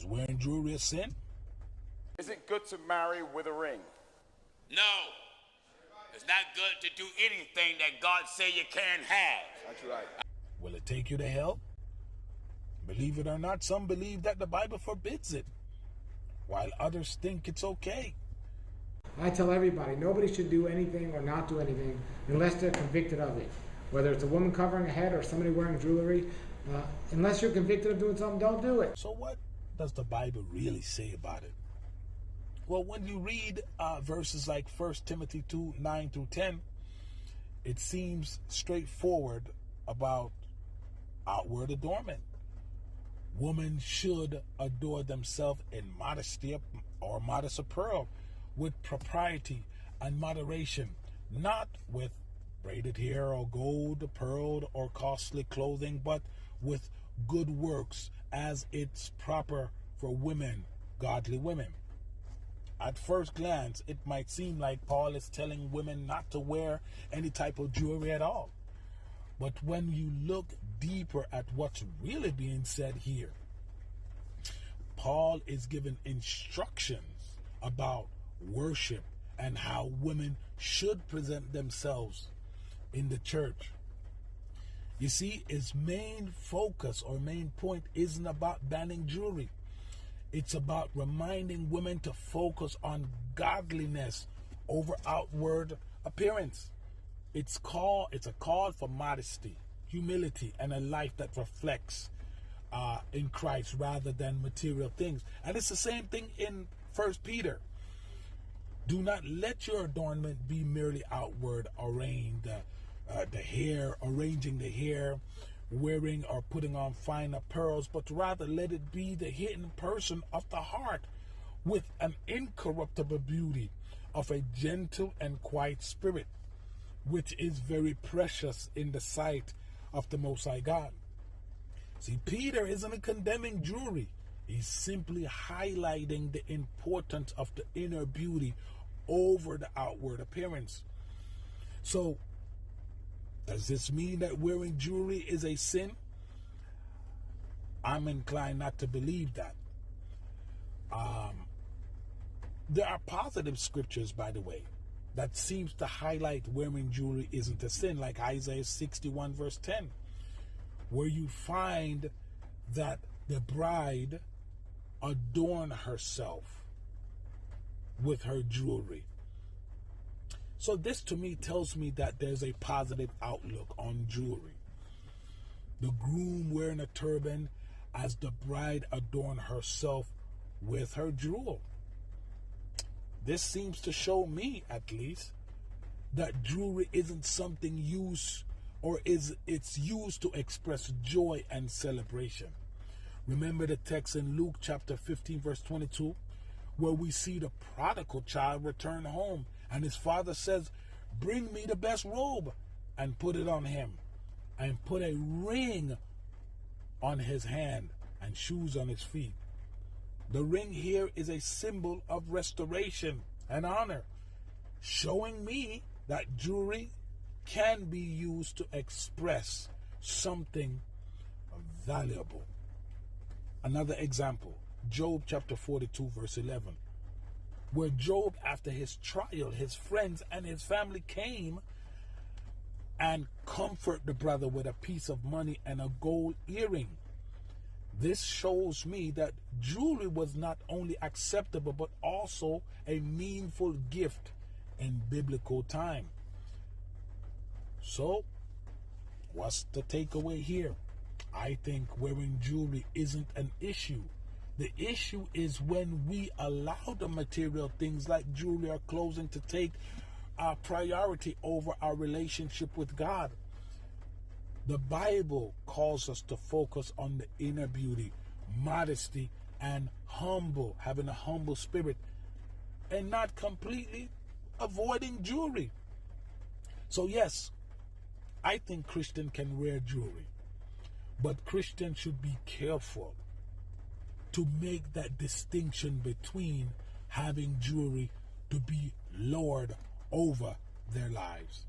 Is wearing jewelry a sin? Is it good to marry with a ring? No. It's not good to do anything that God say you can't have. That's right. Will it take you to hell? Believe it or not, some believe that the Bible forbids it, while others think it's okay. I tell everybody, nobody should do anything or not do anything unless they're convicted of it. Whether it's a woman covering a head or somebody wearing jewelry, unless you're convicted of doing something, don't do it. So what does the Bible really say about it? Well, when you read verses like 1 Timothy 2, 9 through 10, it seems straightforward about outward adornment. Women should adore themselves in modesty or modest apparel, with propriety and moderation, not with braided hair or gold, pearled, or costly clothing, but with good works, as it's proper for women, godly women. At first glance, it might seem like Paul is telling women not to wear any type of jewelry at all. But when you look deeper at what's really being said here, Paul is giving instructions about worship and how women should present themselves in the church. You see, his main focus or main point isn't about banning jewelry. It's about reminding women to focus on godliness over outward appearance. It's a call for modesty, humility, and a life that reflects in Christ rather than material things. And it's the same thing in 1 Peter. Do not let your adornment be merely outward, arranging the hair, wearing or putting on fine apparels, but rather let it be the hidden person of the heart, with an incorruptible beauty of a gentle and quiet spirit, which is very precious in the sight of the Most High God. See, Peter isn't condemning jewelry. He's simply highlighting the importance of the inner beauty over the outward appearance. So, does this mean that wearing jewelry is a sin? I'm inclined not to believe that. There are positive scriptures, by the way, that seems to highlight wearing jewelry isn't a sin, like Isaiah 61 verse 10, where you find that the bride adorn herself with her jewelry. So this to me tells me that there's a positive outlook on jewelry. The groom wearing a turban as the bride adorn herself with her jewel. This seems to show me, at least, that jewelry isn't something used, or it's used to express joy and celebration. Remember the text in Luke chapter 15 verse 22, where we see the prodigal child return home, and his father says, "Bring me the best robe and put it on him, and put a ring on his hand and shoes on his feet." The ring here is a symbol of restoration and honor, showing me that jewelry can be used to express something valuable. Another example, Job chapter 42 verse 11, where Job, after his trial, his friends and his family came and comfort the brother with a piece of money and a gold earring. This shows me that jewelry was not only acceptable but also a meaningful gift in biblical time. So, what's the takeaway here? I think wearing jewelry isn't an issue. The issue is when we allow the material things like jewelry or clothing to take our priority over our relationship with God. The Bible calls us to focus on the inner beauty, modesty, and having a humble spirit, and not completely avoiding jewelry. So yes, I think Christians can wear jewelry, but Christians should be careful to make that distinction between having jewelry to be lord over their lives.